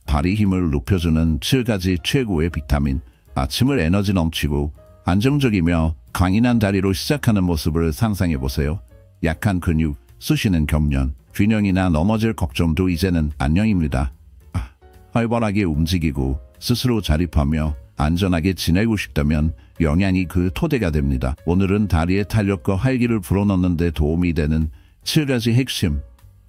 다리 힘을 높여주는 7가지 최고의 비타민. 아침을 에너지 넘치고 안정적이며 강인한 다리로 시작하는 모습을 상상해보세요. 약한 근육, 쑤시는 경련, 균형이나 넘어질 걱정도 이제는 안녕입니다. 활발하게 움직이고 스스로 자립하며 안전하게 지내고 싶다면 영양이 그 토대가 됩니다. 오늘은 다리의 탄력과 활기를 불어넣는 데 도움이 되는 7가지 핵심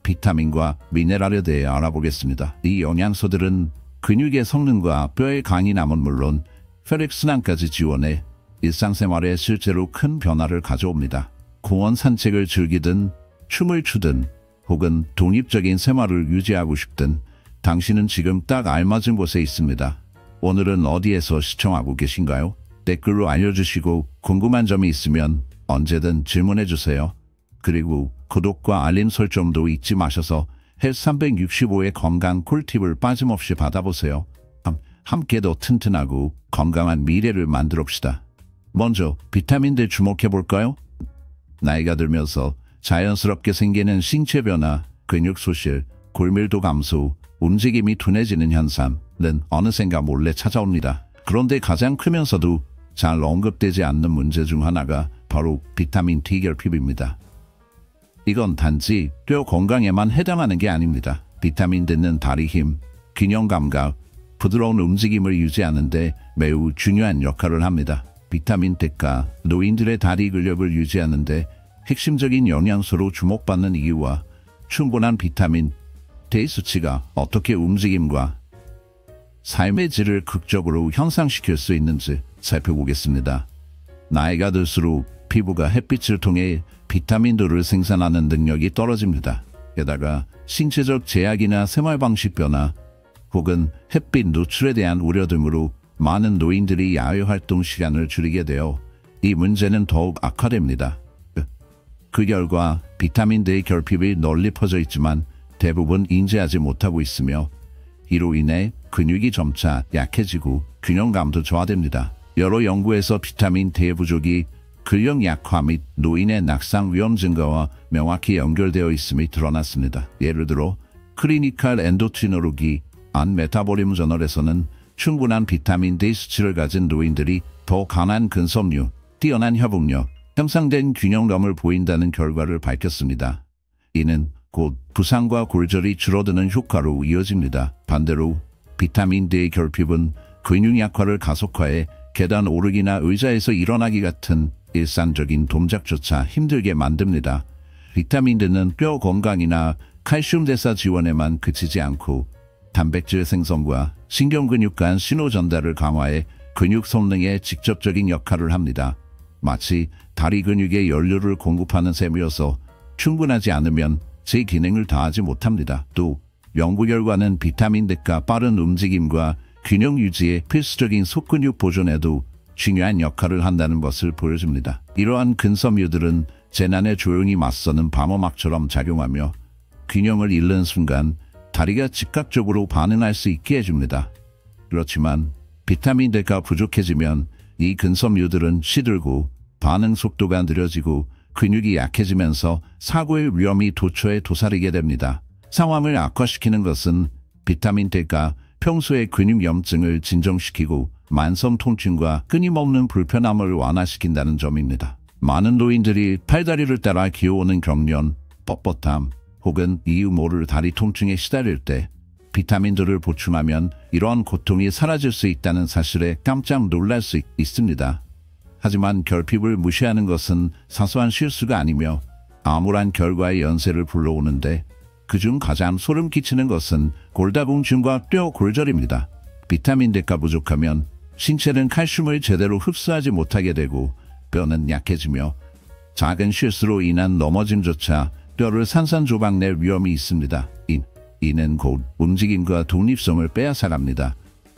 비타민과 미네랄에 대해 알아보겠습니다. 이 영양소들은 근육의 성능과 뼈의 강인함은 물론 혈액순환까지 지원해 일상생활에 실제로 큰 변화를 가져옵니다. 공원 산책을 즐기든 춤을 추든 혹은 독립적인 생활을 유지하고 싶든 당신은 지금 딱 알맞은 곳에 있습니다. 오늘은 어디에서 시청하고 계신가요? 댓글로 알려주시고 궁금한 점이 있으면 언제든 질문해주세요. 그리고 구독과 알림 설정도 잊지 마셔서 헬스 365의 건강 꿀팁을 빠짐없이 받아보세요. 함께 더 튼튼하고 건강한 미래를 만들읍시다. 먼저 비타민들 주목해볼까요? 나이가 들면서 자연스럽게 생기는 신체 변화, 근육 소실, 골밀도 감소, 움직임이 둔해지는 현상은 어느샌가 몰래 찾아옵니다. 그런데 가장 크면서도 잘 언급되지 않는 문제 중 하나가 바로 비타민 D 결핍입니다. 이건 단지 뼈 건강에만 해당하는 게 아닙니다. 비타민 D는 다리 힘, 균형 감각, 부드러운 움직임을 유지하는 데 매우 중요한 역할을 합니다. 비타민 D가 노인들의 다리 근력을 유지하는 데 핵심적인 영양소로 주목받는 이유와 충분한 비타민 D 수치가 어떻게 움직임과 삶의 질을 극적으로 향상시킬 수 있는지 살펴보겠습니다. 나이가 들수록 피부가 햇빛을 통해 비타민 D를 생산하는 능력이 떨어집니다. 게다가 신체적 제약이나 생활방식 변화 혹은 햇빛 노출에 대한 우려 등으로 많은 노인들이 야외 활동 시간을 줄이게 되어 이 문제는 더욱 악화됩니다. 그 결과 비타민 D 결핍이 널리 퍼져 있지만 대부분 인지하지 못하고 있으며 이로 인해 근육이 점차 약해지고 균형감도 저하됩니다. 여러 연구에서 비타민 D 부족이 근력 약화 및 노인의 낙상 위험 증가와 명확히 연결되어 있음이 드러났습니다. 예를 들어 클리니컬 엔도크리놀로지 안 메타볼리즘 저널에서는 충분한 비타민 D 수치를 가진 노인들이 더 강한 근섬유, 뛰어난 협응력, 향상된 균형감을 보인다는 결과를 밝혔습니다. 이는 곧 부상과 골절이 줄어드는 효과로 이어집니다. 반대로 비타민 D 결핍은 근육 약화를 가속화해 계단 오르기나 의자에서 일어나기 같은 일상적인 동작조차 힘들게 만듭니다. 비타민 D는 뼈 건강이나 칼슘 대사 지원에만 그치지 않고 단백질 생성과 신경근육 간 신호 전달을 강화해 근육 성능에 직접적인 역할을 합니다. 마치 다리 근육에 연료를 공급하는 셈이어서 충분하지 않으면 제 기능을 다하지 못합니다. 또 연구 결과는 비타민 D가 빠른 움직임과 균형 유지에 필수적인 속근육 보존에도 중요한 역할을 한다는 것을 보여줍니다. 이러한 근섬유들은 재난에 조용히 맞서는 방어막처럼 작용하며 균형을 잃는 순간 다리가 즉각적으로 반응할 수 있게 해줍니다. 그렇지만 비타민 D가 부족해지면 이 근섬유들은 시들고 반응 속도가 느려지고 근육이 약해지면서 사고의 위험이 도처에 도사리게 됩니다. 상황을 악화시키는 것은 비타민 D가 평소의 근육 염증을 진정시키고 만성 통증과 끊임없는 불편함을 완화시킨다는 점입니다. 많은 노인들이 팔다리를 따라 기어오는 경련, 뻣뻣함 혹은 이유 모를 다리 통증에 시달릴 때 비타민 D를 보충하면 이러한 고통이 사라질 수 있다는 사실에 깜짝 놀랄 수 있습니다. 하지만 결핍을 무시하는 것은 사소한 실수가 아니며 암울한 결과의 연쇄를 불러오는데 그중 가장 소름 끼치는 것은 골다공증과 뼈 골절입니다. 비타민 D가 부족하면 신체는 칼슘을 제대로 흡수하지 못하게 되고 뼈는 약해지며 작은 실수로 인한 넘어짐조차 뼈를 산산조각낼 위험이 있습니다. 이는 곧 움직임과 독립성을 빼앗아갑니다.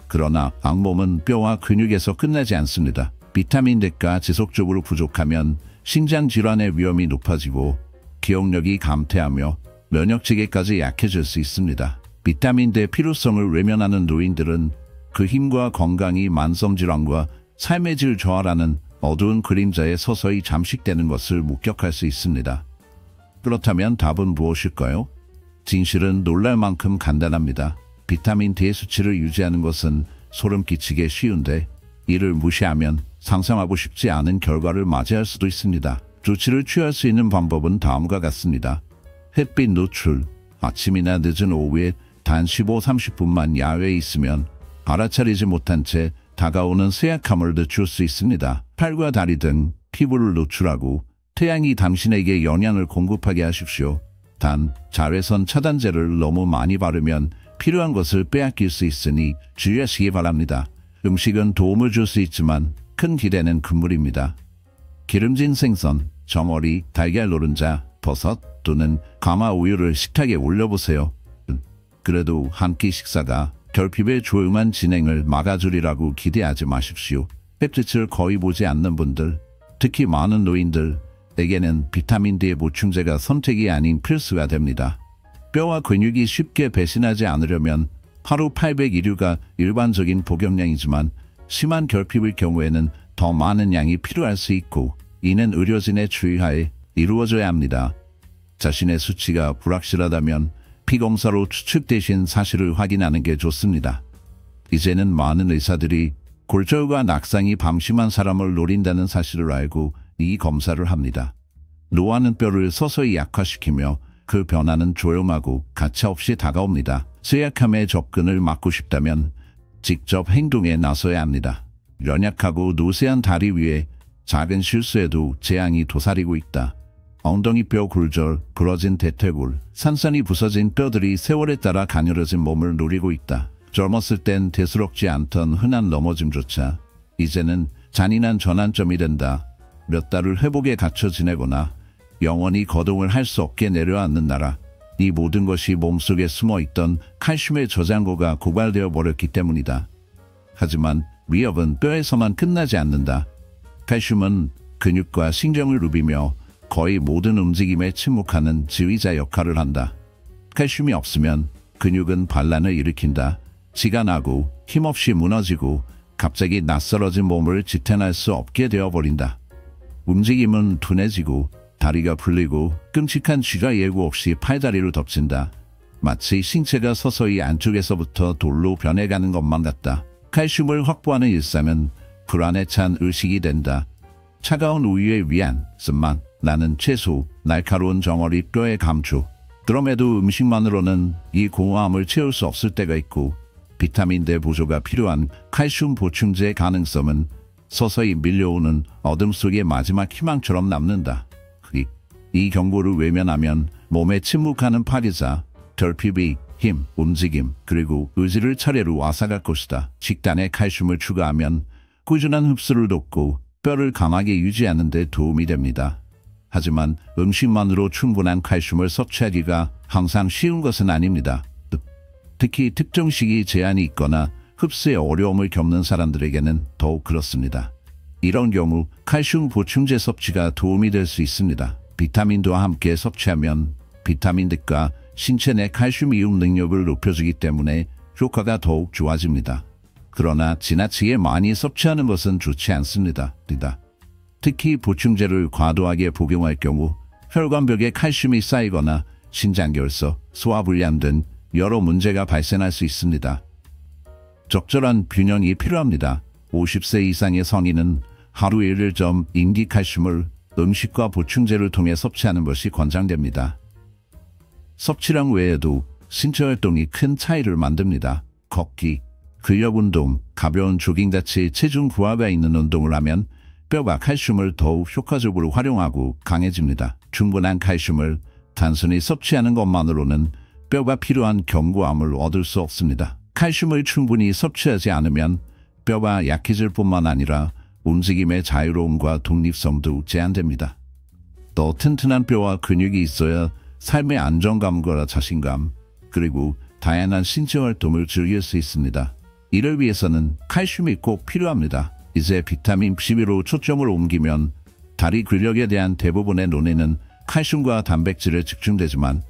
그러나 악몽은 뼈와 근육에서 끝나지 않습니다. 비타민 D가 지속적으로 부족하면 신장 질환의 위험이 높아지고 기억력이 감퇴하며 면역체계까지 약해질 수 있습니다. 비타민 D 필요성을 외면하는 노인들은 그 힘과 건강이 만성질환과 삶의 질 저하라는 어두운 그림자에 서서히 잠식되는 것을 목격할 수 있습니다. 그렇다면 답은 무엇일까요? 진실은 놀랄 만큼 간단합니다. 비타민 D의 수치를 유지하는 것은 소름 끼치게 쉬운데 이를 무시하면 상상하고 싶지 않은 결과를 맞이할 수도 있습니다. 조치를 취할 수 있는 방법은 다음과 같습니다. 햇빛 노출, 아침이나 늦은 오후에 단 15-30분만 야외에 있으면 알아차리지 못한 채 다가오는 쇠약함을 늦출 수 있습니다. 팔과 다리 등 피부를 노출하고 태양이 당신에게 영양을 공급하게 하십시오. 단, 자외선 차단제를 너무 많이 바르면 필요한 것을 빼앗길 수 있으니 주의하시기 바랍니다. 음식은 도움을 줄 수 있지만 큰 기대는 금물입니다. 기름진 생선, 저머리, 달걀 노른자, 버섯 또는 가마 우유를 식탁에 올려보세요. 그래도 한 끼 식사가 결핍의 조용한 진행을 막아주리라고 기대하지 마십시오. 햇빛을 거의 보지 않는 분들, 특히 많은 노인들에게는 비타민 D의 보충제가 선택이 아닌 필수가 됩니다. 뼈와 근육이 쉽게 배신하지 않으려면 하루 800이류가 일반적인 복용량이지만 심한 결핍의 경우에는 더 많은 양이 필요할 수 있고 이는 의료진의 주의하에 이루어져야 합니다. 자신의 수치가 불확실하다면 피검사로 추측되신 사실을 확인하는 게 좋습니다. 이제는 많은 의사들이 골절과 낙상이 방심한 사람을 노린다는 사실을 알고 이 검사를 합니다. 노화는 뼈를 서서히 약화시키며 그 변화는 조용하고 가차없이 다가옵니다. 쇠약함의 접근을 막고 싶다면 직접 행동에 나서야 합니다. 연약하고 노쇠한 다리 위에 작은 실수에도 재앙이 도사리고 있다. 엉덩이뼈 굴절, 부러진 대퇴골, 산산이 부서진 뼈들이 세월에 따라 가늘어진 몸을 노리고 있다. 젊었을 땐 대수롭지 않던 흔한 넘어짐조차 이제는 잔인한 전환점이 된다. 몇 달을 회복에 갇혀 지내거나 영원히 거동을 할 수 없게 내려앉는 나라. 이 모든 것이 몸속에 숨어있던 칼슘의 저장고가 고갈되어 버렸기 때문이다. 하지만 위협은 뼈에서만 끝나지 않는다. 칼슘은 근육과 신경을 누비며 거의 모든 움직임에 침묵하는 지휘자 역할을 한다. 칼슘이 없으면 근육은 반란을 일으킨다. 지가 나고 힘없이 무너지고 갑자기 낯설어진 몸을 지탱할 수 없게 되어버린다. 움직임은 둔해지고 다리가 풀리고 끔찍한 쥐가 예고 없이 팔다리를 덮친다. 마치 신체가 서서히 안쪽에서부터 돌로 변해가는 것만 같다. 칼슘을 확보하는 일상은 불안에 찬 의식이 된다. 차가운 우유에 위안, 쓴맛, 나는 채소, 날카로운 정어리 뼈의 감초. 그럼에도 음식만으로는 이 공허함을 채울 수 없을 때가 있고 비타민 D 보조가 필요한 칼슘 보충제의 가능성은 서서히 밀려오는 어둠 속의 마지막 희망처럼 남는다. 이 경고를 외면하면 몸에 침묵하는 파리자, 결핍이 힘, 움직임, 그리고 의지를 차례로 앗아갈 것이다. 식단에 칼슘을 추가하면 꾸준한 흡수를 돕고 뼈를 강하게 유지하는 데 도움이 됩니다. 하지만 음식만으로 충분한 칼슘을 섭취하기가 항상 쉬운 것은 아닙니다. 특히 특정 시기 제한이 있거나 흡수에 어려움을 겪는 사람들에게는 더욱 그렇습니다. 이런 경우 칼슘 보충제 섭취가 도움이 될 수 있습니다. 비타민도와 함께 섭취하면 비타민 D가 신체 내 칼슘 이용 능력을 높여주기 때문에 효과가 더욱 좋아집니다. 그러나 지나치게 많이 섭취하는 것은 좋지 않습니다. 특히 보충제를 과도하게 복용할 경우 혈관벽에 칼슘이 쌓이거나 신장결석, 소화불량 등 여러 문제가 발생할 수 있습니다. 적절한 균형이 필요합니다. 50세 이상의 성인은 하루 1점 인기칼슘을 음식과 보충제를 통해 섭취하는 것이 권장됩니다. 섭취량 외에도 신체 활동이 큰 차이를 만듭니다. 걷기, 근력운동, 가벼운 조깅같이 체중 부하가 있는 운동을 하면 뼈가 칼슘을 더욱 효과적으로 활용하고 강해집니다. 충분한 칼슘을 단순히 섭취하는 것만으로는 뼈가 필요한 견고함을 얻을 수 없습니다. 칼슘을 충분히 섭취하지 않으면 뼈가 약해질 뿐만 아니라 움직임의 자유로움과 독립성도 제한됩니다. 더 튼튼한 뼈와 근육이 있어야 삶의 안정감과 자신감, 그리고 다양한 신체 활동을 즐길 수 있습니다. 이를 위해서는 칼슘이 꼭 필요합니다. 이제 비타민 B12로 초점을 옮기면 다리 근력에 대한 대부분의 논의는 칼슘과 단백질에 집중되지만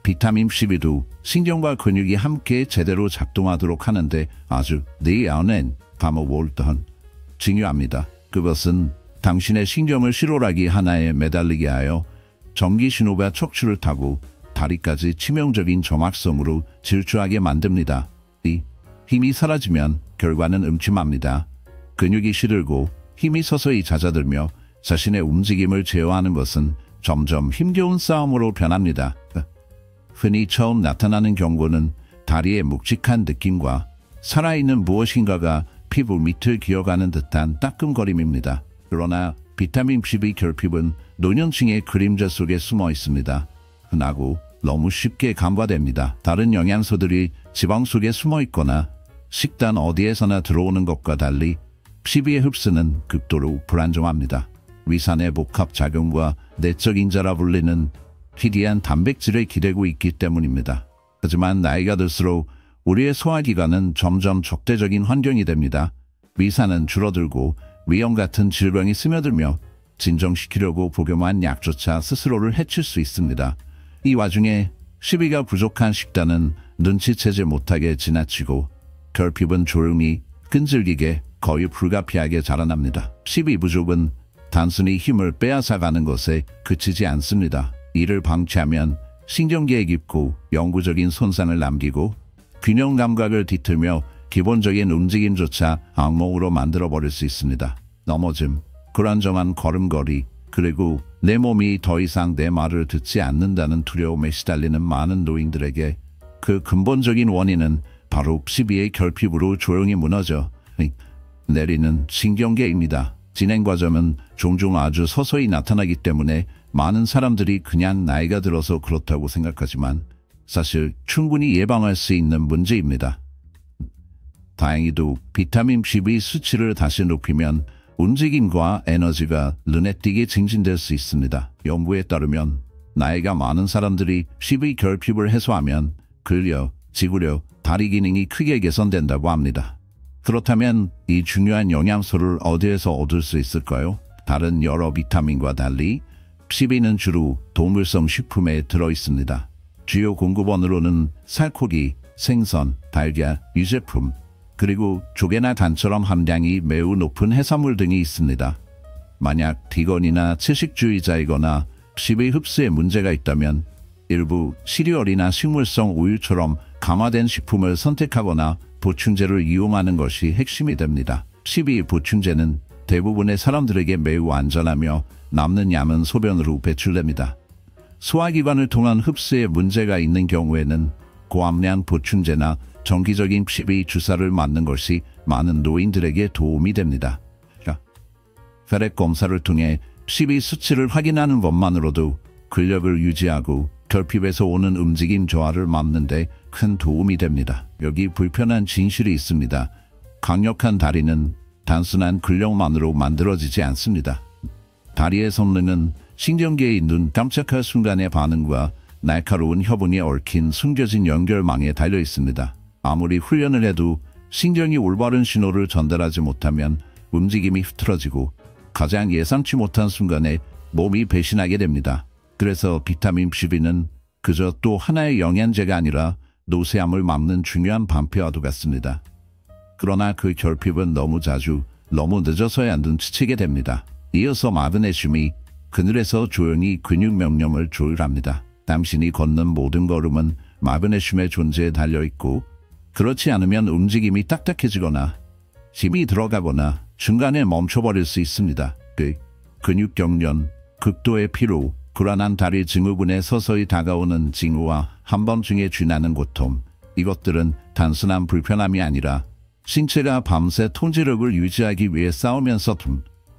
비타민 B12도 신경과 근육이 함께 제대로 작동하도록 하는데 아주 내연엔 파머월던 중요합니다. 그것은 당신의 신경을 실오라기 하나에 매달리게 하여 전기 신호가 척추를 타고 다리까지 치명적인 정확성으로 질주하게 만듭니다. 힘이 사라지면 결과는 음침합니다. 근육이 시들고 힘이 서서히 잦아들며 자신의 움직임을 제어하는 것은 점점 힘겨운 싸움으로 변합니다. 흔히 처음 나타나는 경고는 다리의 묵직한 느낌과 살아있는 무엇인가가 피부 밑을 기어가는 듯한 따끔거림입니다. 그러나 비타민 B12 결핍은 노년층의 그림자 속에 숨어 있습니다. 흔하고 너무 쉽게 간과됩니다. 다른 영양소들이 지방 속에 숨어 있거나 식단 어디에서나 들어오는 것과 달리 B12의 흡수는 극도로 불안정합니다. 위산의 복합작용과 내적 인자라 불리는 희귀한 단백질을 기대고 있기 때문입니다. 하지만 나이가 들수록 우리의 소화기관은 점점 적대적인 환경이 됩니다. 위산은 줄어들고 위염 같은 질병이 스며들며 진정시키려고 복용한 약조차 스스로를 해칠 수 있습니다. 이 와중에 B12가 부족한 식단은 눈치채지 못하게 지나치고 결핍은 조용히 끈질기게 거의 불가피하게 자라납니다. B12 부족은 단순히 힘을 빼앗아가는 것에 그치지 않습니다. 이를 방치하면 신경계에 깊고 영구적인 손상을 남기고 균형 감각을 뒤틀며 기본적인 움직임조차 악몽으로 만들어버릴 수 있습니다. 넘어짐, 불안정한 걸음걸이, 그리고 내 몸이 더 이상 내 말을 듣지 않는다는 두려움에 시달리는 많은 노인들에게 그 근본적인 원인은 바로 B12의 결핍으로 조용히 무너져 내리는 신경계입니다. 진행 과정은 종종 아주 서서히 나타나기 때문에 많은 사람들이 그냥 나이가 들어서 그렇다고 생각하지만 사실 충분히 예방할 수 있는 문제입니다. 다행히도 비타민 B12 수치를 다시 높이면 움직임과 에너지가 눈에 띄게 증진될 수 있습니다. 연구에 따르면 나이가 많은 사람들이 B12 결핍을 해소하면 근력, 지구력, 다리 기능이 크게 개선된다고 합니다. 그렇다면 이 중요한 영양소를 어디에서 얻을 수 있을까요? 다른 여러 비타민과 달리 B12는 주로 동물성 식품에 들어있습니다. 주요 공급원으로는 살코기, 생선, 달걀, 유제품, 그리고 조개나 단처럼 함량이 매우 높은 해산물 등이 있습니다. 만약 비건이나 채식주의자이거나 B12 흡수에 문제가 있다면 일부 시리얼이나 식물성 우유처럼 감화된 식품을 선택하거나 보충제를 이용하는 것이 핵심이 됩니다. B12 보충제는 대부분의 사람들에게 매우 안전하며 남는 양은 소변으로 배출됩니다. 소화기관을 통한 흡수에 문제가 있는 경우에는 고함량 보충제나 정기적인 B12 주사를 맞는 것이 많은 노인들에게 도움이 됩니다. 혈액 검사를 통해 B12 수치를 확인하는 것만으로도 근력을 유지하고 결핍에서 오는 움직임 저하를 막는 데 큰 도움이 됩니다. 여기 불편한 진실이 있습니다. 강력한 다리는 단순한 근력만으로 만들어지지 않습니다. 다리의 성능은 신경계의 눈 깜짝할 순간의 반응과 날카로운 혀분이 얽힌 숨겨진 연결망에 달려 있습니다. 아무리 훈련을 해도 신경이 올바른 신호를 전달하지 못하면 움직임이 흐트러지고 가장 예상치 못한 순간에 몸이 배신하게 됩니다. 그래서 비타민 B12는 그저 또 하나의 영양제가 아니라 노쇠함을 막는 중요한 반패와도 같습니다. 그러나 그 결핍은 너무 자주, 너무 늦어서야 눈치채게 됩니다. 이어서 마그네슘이 그늘에서 조용히 근육 명령을 조율합니다. 당신이 걷는 모든 걸음은 마그네슘의 존재에 달려있고 그렇지 않으면 움직임이 딱딱해지거나 힘이 들어가거나 중간에 멈춰버릴 수 있습니다. 근육 경련, 극도의 피로, 불안한 다리 증후군에 서서히 다가오는 징후와 한밤중에 쥐나는 고통, 이것들은 단순한 불편함이 아니라 신체가 밤새 통제력을 유지하기 위해 싸우면서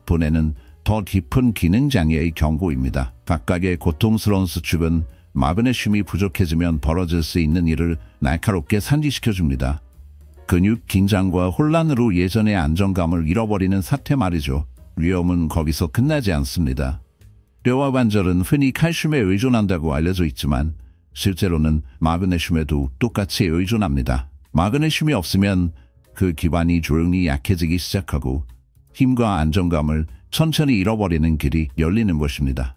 보내는 더 깊은 기능장애의 경고입니다. 각각의 고통스러운 수축은 마그네슘이 부족해지면 벌어질 수 있는 일을 날카롭게 상기시켜줍니다. 근육 긴장과 혼란으로 예전의 안정감을 잃어버리는 사태 말이죠. 위험은 거기서 끝나지 않습니다. 뼈와 관절은 흔히 칼슘에 의존한다고 알려져 있지만 실제로는 마그네슘에도 똑같이 의존합니다. 마그네슘이 없으면 그 기반이 조용히 약해지기 시작하고 힘과 안정감을 천천히 잃어버리는 길이 열리는 것입니다.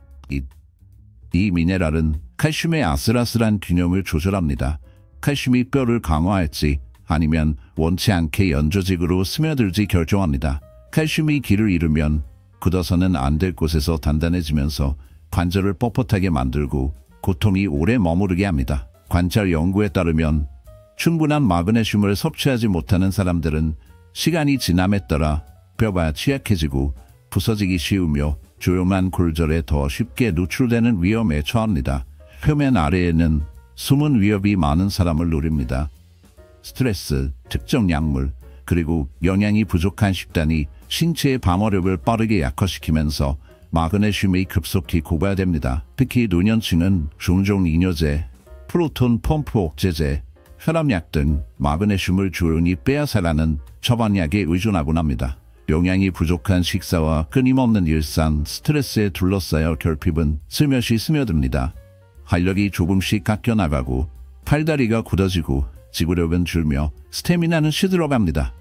이 미네랄은 칼슘의 아슬아슬한 균형을 조절합니다. 칼슘이 뼈를 강화할지 아니면 원치 않게 연조직으로 스며들지 결정합니다. 칼슘이 길을 잃으면 굳어서는 안 될 곳에서 단단해지면서 관절을 뻣뻣하게 만들고 고통이 오래 머무르게 합니다. 관찰 연구에 따르면 충분한 마그네슘을 섭취하지 못하는 사람들은 시간이 지남에 따라 뼈가 취약해지고 부서지기 쉬우며 조용한 골절에 더 쉽게 노출되는 위험에 처합니다. 표면 아래에는 숨은 위협이 많은 사람을 노립니다. 스트레스, 특정 약물, 그리고 영양이 부족한 식단이 신체의 방어력을 빠르게 약화시키면서 마그네슘이 급속히 고갈됩니다. 특히 노년층은 종종 이뇨제, 프로톤 펌프 억제제, 혈압약 등 마그네슘을 조용히 빼앗아가는 처방약에 의존하곤 합니다. 영양이 부족한 식사와 끊임없는 일상, 스트레스에 둘러싸여 결핍은 슬며시 스며듭니다. 활력이 조금씩 깎여나가고 팔다리가 굳어지고 지구력은 줄며 스태미나는 시들어갑니다.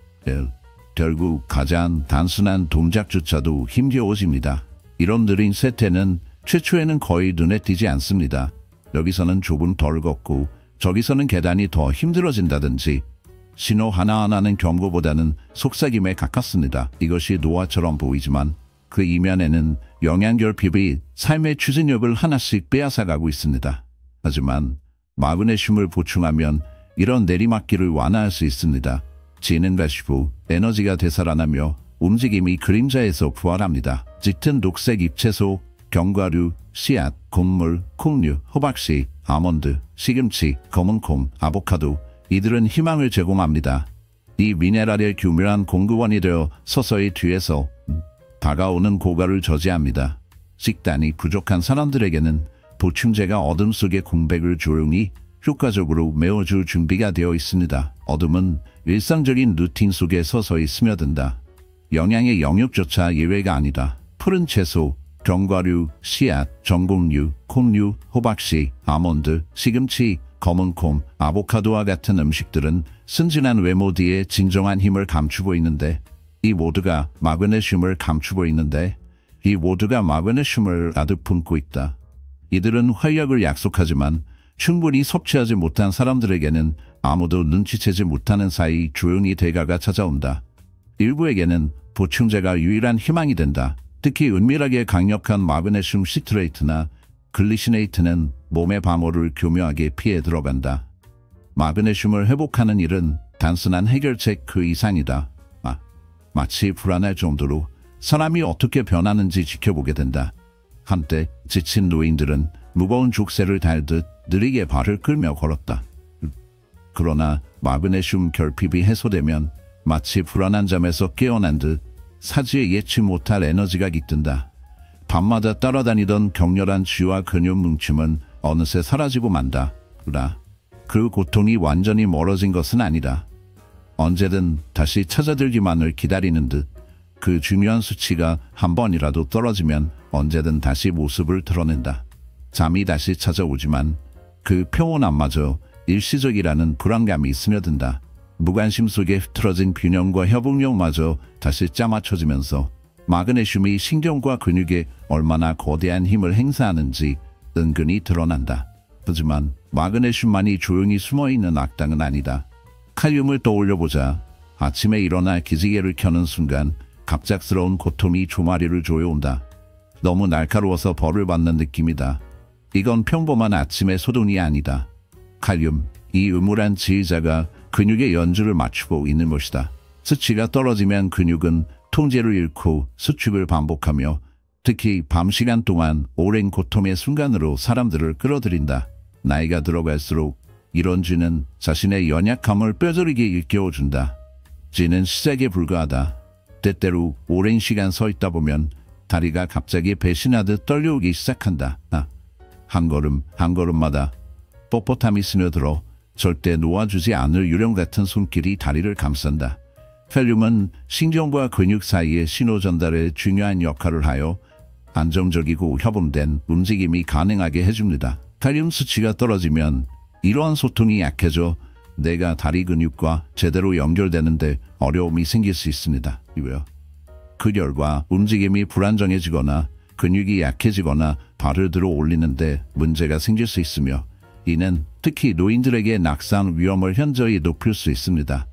결국 가장 단순한 동작조차도 힘겨워집니다. 이런 느린 쇠퇴는 최초에는 거의 눈에 띄지 않습니다. 여기서는 조금 덜 걷고 저기서는 계단이 더 힘들어진다든지 신호 하나하나는 경고보다는 속삭임에 가깝습니다. 이것이 노화처럼 보이지만 그 이면에는 영양결핍이 삶의 추진력을 하나씩 빼앗아가고 있습니다. 하지만 마그네슘을 보충하면 이런 내리막길을 완화할 수 있습니다. 지는 가시고 에너지가 되살아나며 움직임이 그림자에서 부활합니다. 짙은 녹색 잎채소, 견과류, 씨앗, 곡물, 콩류, 호박씨, 아몬드, 시금치, 검은콩, 아보카도, 이들은 희망을 제공합니다. 이 미네랄의 교묘한 공급원이 되어 서서히 뒤에서 다가오는 고갈을 저지합니다. 식단이 부족한 사람들에게는 보충제가 어둠 속의 공백을 조용히 효과적으로 메워줄 준비가 되어 있습니다. 어둠은 일상적인 루틴 속에 서서히 스며든다. 영양의 영역조차 예외가 아니다. 푸른 채소, 견과류, 씨앗, 전곡류, 콩류, 호박씨, 아몬드, 시금치, 검은콩, 아보카도와 같은 음식들은 순진한 외모 뒤에 진정한 힘을 감추고 있는데 이 모두가 마그네슘을 가득 품고 있다. 이들은 활력을 약속하지만 충분히 섭취하지 못한 사람들에게는 아무도 눈치채지 못하는 사이 조용히 대가가 찾아온다. 일부에게는 보충제가 유일한 희망이 된다. 특히 은밀하게 강력한 마그네슘 시트레이트나 글리시네이트는 몸의 방어를 교묘하게 피해 들어간다. 마그네슘을 회복하는 일은 단순한 해결책 그 이상이다. 마치 불안할 정도로 사람이 어떻게 변하는지 지켜보게 된다. 한때 지친 노인들은 무거운 족쇄를 달듯 느리게 발을 끌며 걸었다. 그러나 마그네슘 결핍이 해소되면 마치 불안한 잠에서 깨어난 듯 사지에 예측 못할 에너지가 깃든다. 밤마다 따라다니던 격렬한 쥐와 근육 뭉침은 어느새 사라지고 만다. 그 고통이 완전히 멀어진 것은 아니다. 언제든 다시 찾아들기만을 기다리는 듯 그 중요한 수치가 한 번이라도 떨어지면 언제든 다시 모습을 드러낸다. 잠이 다시 찾아오지만 그 평온함마저 일시적이라는 불안감이 스며든다. 무관심 속에 흐트러진 균형과 협응력마저 다시 짜맞춰지면서 마그네슘이 신경과 근육에 얼마나 거대한 힘을 행사하는지 은근히 드러난다. 하지만 마그네슘만이 조용히 숨어있는 악당은 아니다. 칼륨을 떠올려보자. 아침에 일어나 기지개를 켜는 순간 갑작스러운 고통이 조마리를 조여온다. 너무 날카로워서 벌을 받는 느낌이다. 이건 평범한 아침의 소동이 아니다. 칼륨, 이 음울한 지휘자가 근육의 연주를 맞추고 있는 것이다. 수치가 떨어지면 근육은 통제를 잃고 수축을 반복하며 특히 밤 시간 동안 오랜 고통의 순간으로 사람들을 끌어들인다. 나이가 들어갈수록 이런 쥐는 자신의 연약함을 뼈저리게 일깨워준다. 쥐는 시작에 불과하다. 때때로 오랜 시간 서 있다 보면 다리가 갑자기 배신하듯 떨려오기 시작한다. 한 걸음마다 뻣뻣함이 스며들어 절대 놓아주지 않을 유령 같은 손길이 다리를 감싼다. 칼륨은 신경과 근육 사이의 신호 전달에 중요한 역할을 하여 안정적이고 협응된 움직임이 가능하게 해줍니다. 칼륨 수치가 떨어지면 이러한 소통이 약해져 뇌가 다리 근육과 제대로 연결되는데 어려움이 생길 수 있습니다. 그 결과 움직임이 불안정해지거나 근육이 약해지거나 발을 들어 올리는데 문제가 생길 수 있으며 이는 특히 노인들에게 낙상 위험을 현저히 높일 수 있습니다.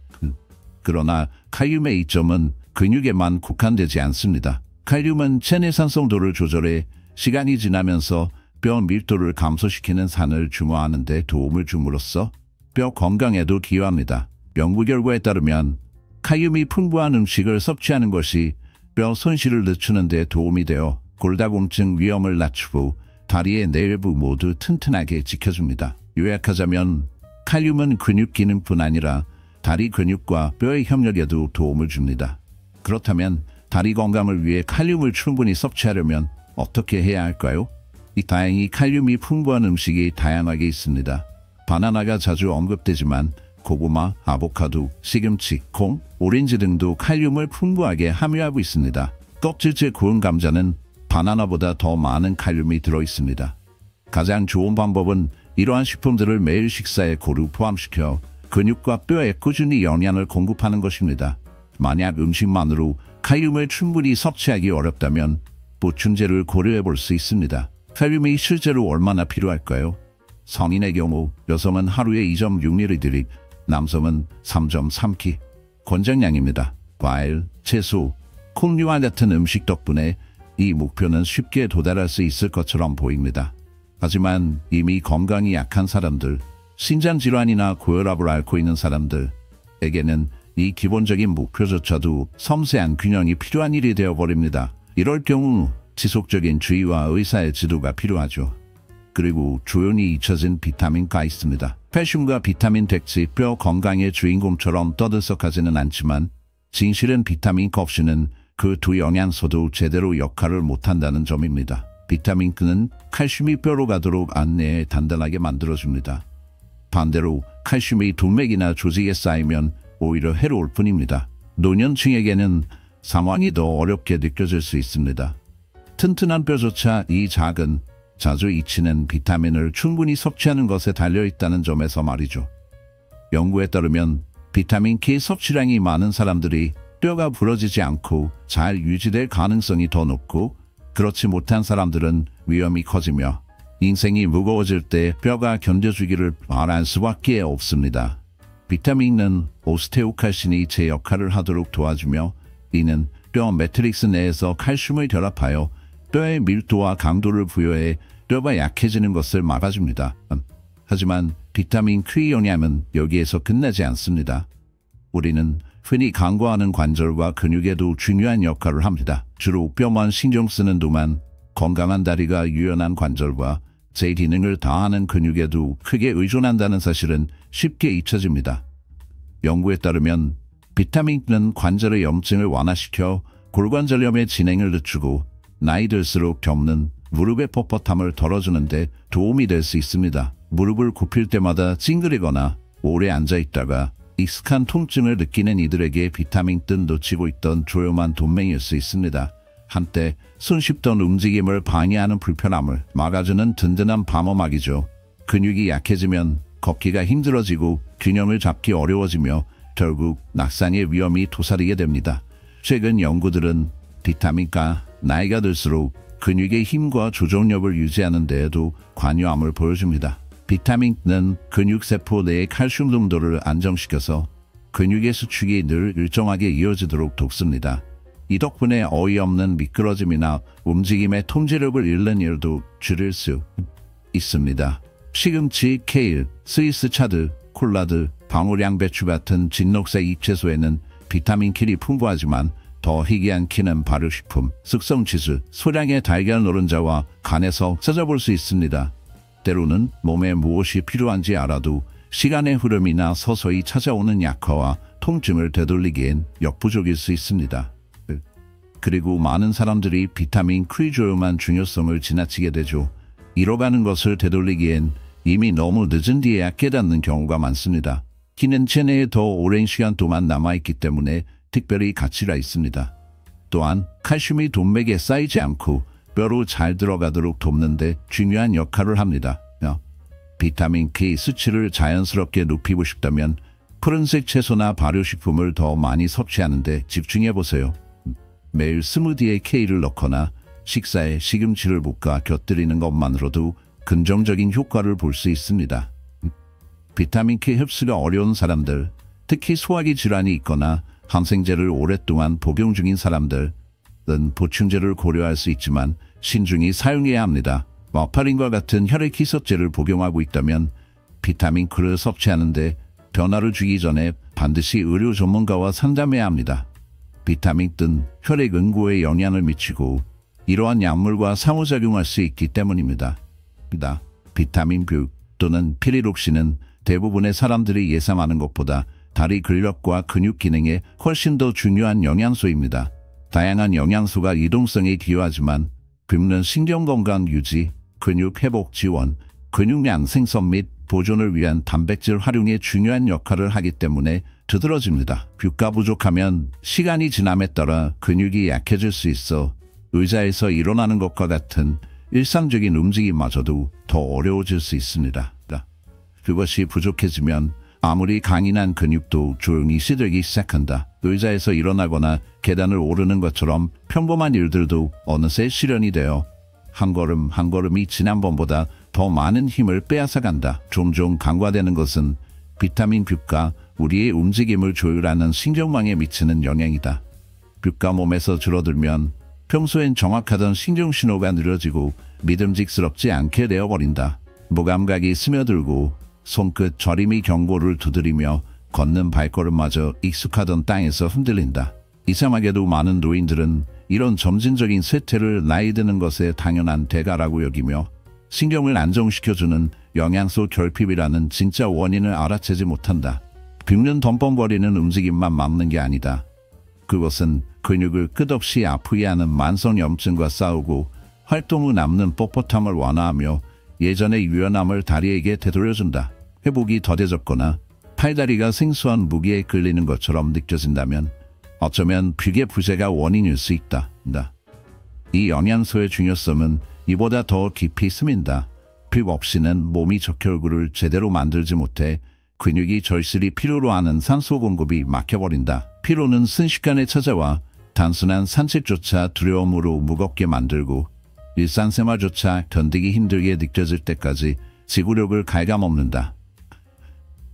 그러나 칼륨의 이점은 근육에만 국한되지 않습니다. 칼륨은 체내 산성도를 조절해 시간이 지나면서 뼈 밀도를 감소시키는 산을 중화하는 데 도움을 줌으로써 뼈 건강에도 기여합니다. 연구 결과에 따르면 칼륨이 풍부한 음식을 섭취하는 것이 뼈 손실을 늦추는 데 도움이 되어 골다공증 위험을 낮추고 다리의 내외부 모두 튼튼하게 지켜줍니다. 요약하자면 칼륨은 근육 기능뿐 아니라 다리 근육과 뼈의 협력에도 도움을 줍니다. 그렇다면 다리 건강을 위해 칼륨을 충분히 섭취하려면 어떻게 해야 할까요? 다행히 칼륨이 풍부한 음식이 다양하게 있습니다. 바나나가 자주 언급되지만 고구마, 아보카도, 시금치, 콩, 오렌지 등도 칼륨을 풍부하게 함유하고 있습니다. 껍질째 구운 감자는 바나나보다 더 많은 칼륨이 들어있습니다. 가장 좋은 방법은 이러한 식품들을 매일 식사에 고루 포함시켜 근육과 뼈에 꾸준히 영양을 공급하는 것입니다. 만약 음식만으로 칼륨을 충분히 섭취하기 어렵다면 보충제를 고려해 볼 수 있습니다. 칼륨이 실제로 얼마나 필요할까요? 성인의 경우 여성은 하루에 2.6ml, 남성은 3.3kg. 권장량입니다. 과일, 채소, 콩류와 같은 음식 덕분에 이 목표는 쉽게 도달할 수 있을 것처럼 보입니다. 하지만 이미 건강이 약한 사람들, 신장질환이나 고혈압을 앓고 있는 사람들에게는 이 기본적인 목표조차도 섬세한 균형이 필요한 일이 되어버립니다. 이럴 경우 지속적인 주의와 의사의 지도가 필요하죠. 그리고 조용히 잊혀진 비타민가 있습니다. 칼슘과 비타민 덱지 뼈 건강의 주인공처럼 떠들썩하지는 않지만 진실은 비타민 없이는 그 두 영양소도 제대로 역할을 못한다는 점입니다. 비타민 K는 칼슘이 뼈로 가도록 안내에 단단하게 만들어줍니다. 반대로 칼슘이 동맥이나 조직에 쌓이면 오히려 해로울 뿐입니다. 노년층에게는 상황이 더 어렵게 느껴질 수 있습니다. 튼튼한 뼈조차 이 작은, 자주 잊히는 비타민을 충분히 섭취하는 것에 달려있다는 점에서 말이죠. 연구에 따르면 비타민 K 섭취량이 많은 사람들이 뼈가 부러지지 않고 잘 유지될 가능성이 더 높고, 그렇지 못한 사람들은 위험이 커지며 인생이 무거워질 때 뼈가 견뎌주기를 바랄 수밖에 없습니다. 비타민은 오스테오칼신이 제 역할을 하도록 도와주며, 이는 뼈 매트릭스 내에서 칼슘을 결합하여 뼈의 밀도와 강도를 부여해 뼈가 약해지는 것을 막아줍니다. 하지만 비타민 K 영양은 여기에서 끝나지 않습니다. 우리는 흔히 간과하는 관절과 근육에도 중요한 역할을 합니다. 주로 뼈만 신경 쓰는 동안 건강한 다리가 유연한 관절과 제 기능을 다하는 근육에도 크게 의존한다는 사실은 쉽게 잊혀집니다. 연구에 따르면 비타민은 관절의 염증을 완화시켜 골관절염의 진행을 늦추고 나이 들수록 겪는 무릎의 뻣뻣함을 덜어주는 데 도움이 될 수 있습니다. 무릎을 굽힐 때마다 찡그리거나 오래 앉아있다가 익숙한 통증을 느끼는 이들에게 비타민 D는 놓치고 있던 조용한 동맹일 수 있습니다. 한때 손쉽던 움직임을 방해하는 불편함을 막아주는 든든한 방어막이죠. 근육이 약해지면 걷기가 힘들어지고 균형을 잡기 어려워지며 결국 낙상의 위험이 도사리게 됩니다. 최근 연구들은 비타민가 나이가 들수록 근육의 힘과 조정력을 유지하는 데에도 관여함을 보여줍니다. 비타민은 근육세포 내의 칼슘 농도를 안정시켜서 근육의 수축이 늘 일정하게 이어지도록 돕습니다. 이 덕분에 어이없는 미끄러짐이나 움직임의 통제력을 잃는 일도 줄일 수 있습니다. 시금치, 케일, 스위스 차드, 콜라드, 방울양배추 같은 진녹색 잎채소에는 비타민 K이 풍부하지만 더 희귀한 K는 발효식품, 숙성치즈, 소량의 달걀 노른자와 간에서 찾아볼 수 있습니다. 때로는 몸에 무엇이 필요한지 알아도 시간의 흐름이나 서서히 찾아오는 약화와 통증을 되돌리기엔 역부족일 수 있습니다. 그리고 많은 사람들이 비타민 K 조염한 중요성을 지나치게 되죠. 잃어가는 것을 되돌리기엔 이미 너무 늦은 뒤에야 깨닫는 경우가 많습니다. K는 체내에 더 오랜 시간 동안 남아있기 때문에 특별히 가치가 있습니다. 또한 칼슘이 동맥에 쌓이지 않고 뼈로 잘 들어가도록 돕는 데 중요한 역할을 합니다. 비타민 K 수치를 자연스럽게 높이고 싶다면 푸른색 채소나 발효식품을 더 많이 섭취하는 데 집중해보세요. 매일 스무디에 K를 넣거나 식사에 시금치를 볶아 곁들이는 것만으로도 긍정적인 효과를 볼 수 있습니다. 비타민 K 흡수가 어려운 사람들, 특히 소화기 질환이 있거나 항생제를 오랫동안 복용 중인 사람들은 보충제를 고려할 수 있지만 신중히 사용해야 합니다. 와파린과 같은 혈액 희석제를 복용하고 있다면 비타민 K를 섭취하는데 변화를 주기 전에 반드시 의료 전문가와 상담해야 합니다. 비타민 K는 혈액 응고에 영향을 미치고 이러한 약물과 상호작용할 수 있기 때문입니다. 비타민 B 또는 피리록신은 대부분의 사람들이 예상하는 것보다 다리 근력과 근육 기능에 훨씬 더 중요한 영양소입니다. 다양한 영양소가 이동성에 기여하지만 B는 신경건강 유지, 근육 회복 지원, 근육량 생성 및 보존을 위한 단백질 활용에 중요한 역할을 하기 때문에 두드러집니다. B가 부족하면 시간이 지남에 따라 근육이 약해질 수 있어 의자에서 일어나는 것과 같은 일상적인 움직임마저도 더 어려워질 수 있습니다. 그것이 부족해지면 아무리 강인한 근육도 조용히 시들기 시작한다. 의자에서 일어나거나 계단을 오르는 것처럼 평범한 일들도 어느새 실현이 되어 한 걸음 한 걸음이 지난번보다 더 많은 힘을 빼앗아간다. 종종 간과되는 것은 비타민 B가 우리의 움직임을 조율하는 신경망에 미치는 영향이다. B가 몸에서 줄어들면 평소엔 정확하던 신경신호가 느려지고 믿음직스럽지 않게 되어버린다. 무감각이 스며들고 손끝 저림이 경고를 두드리며 걷는 발걸음마저 익숙하던 땅에서 흔들린다. 이상하게도 많은 노인들은 이런 점진적인 쇠퇴를 나이 드는 것의 당연한 대가라고 여기며 신경을 안정시켜주는 영양소 결핍이라는 진짜 원인을 알아채지 못한다. B는 덤벙거리는 움직임만 막는 게 아니다. 그것은 근육을 끝없이 아프게 하는 만성염증과 싸우고 활동 후 남는 뻣뻣함을 완화하며 예전의 유연함을 다리에게 되돌려준다. 회복이 더뎌졌거나 팔다리가 생소한 무게에 끌리는 것처럼 느껴진다면 어쩌면 B의 부재가 원인일 수 있다. 이 영양소의 중요성은 이보다 더 깊이 스민다. B 없이는 몸이 적혈구를 제대로 만들지 못해 근육이 절실히 필요로 하는 산소 공급이 막혀버린다. 피로는 순식간에 찾아와 단순한 산책조차 두려움으로 무겁게 만들고 일상생활조차 견디기 힘들게 느껴질 때까지 지구력을 갉아먹는다.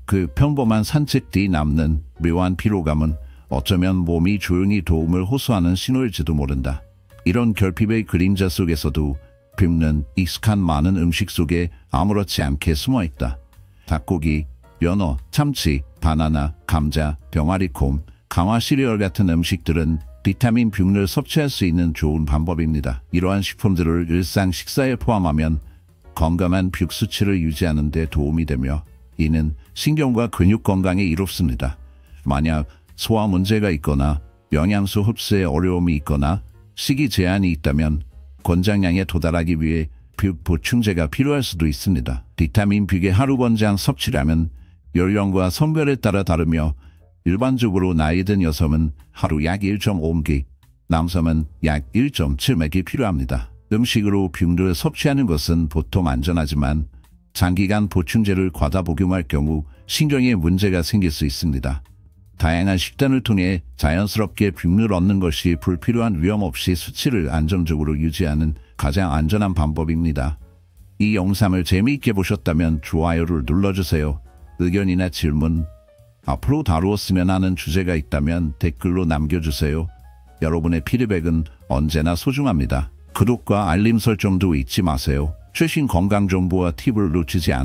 그 평범한 산책 뒤 남는 묘한 피로감은 어쩌면 몸이 조용히 도움을 호소하는 신호일지도 모른다. 이런 결핍의 그림자 속에서도 B는 익숙한 많은 음식 속에 아무렇지 않게 숨어있다. 닭고기, 연어, 참치, 바나나, 감자, 병아리콩, 강화 시리얼 같은 음식들은 비타민 B를 섭취할 수 있는 좋은 방법입니다. 이러한 식품들을 일상 식사에 포함하면 건강한 B 수치를 유지하는 데 도움이 되며 이는 신경과 근육 건강에 이롭습니다. 만약 소화 문제가 있거나 영양소 흡수에 어려움이 있거나 식이 제한이 있다면 권장량에 도달하기 위해 B 보충제가 필요할 수도 있습니다. 비타민 B의 하루 권장 섭취량은 연령과 성별에 따라 다르며 일반적으로 나이 든 여성은 하루 약 1.5mg, 남성은 약 1.7mg 필요합니다. 음식으로 B를 섭취하는 것은 보통 안전하지만 장기간 보충제를 과다 복용할 경우 신경에 문제가 생길 수 있습니다. 다양한 식단을 통해 자연스럽게 B를 얻는 것이 불필요한 위험 없이 수치를 안정적으로 유지하는 가장 안전한 방법입니다. 이 영상을 재미있게 보셨다면 좋아요를 눌러주세요. 의견이나 질문, 앞으로 다루었으면 하는 주제가 있다면 댓글로 남겨주세요. 여러분의 피드백은 언제나 소중합니다. 구독과 알림 설정도 잊지 마세요. 최신 건강 정보와 팁을 놓치지 않으세요.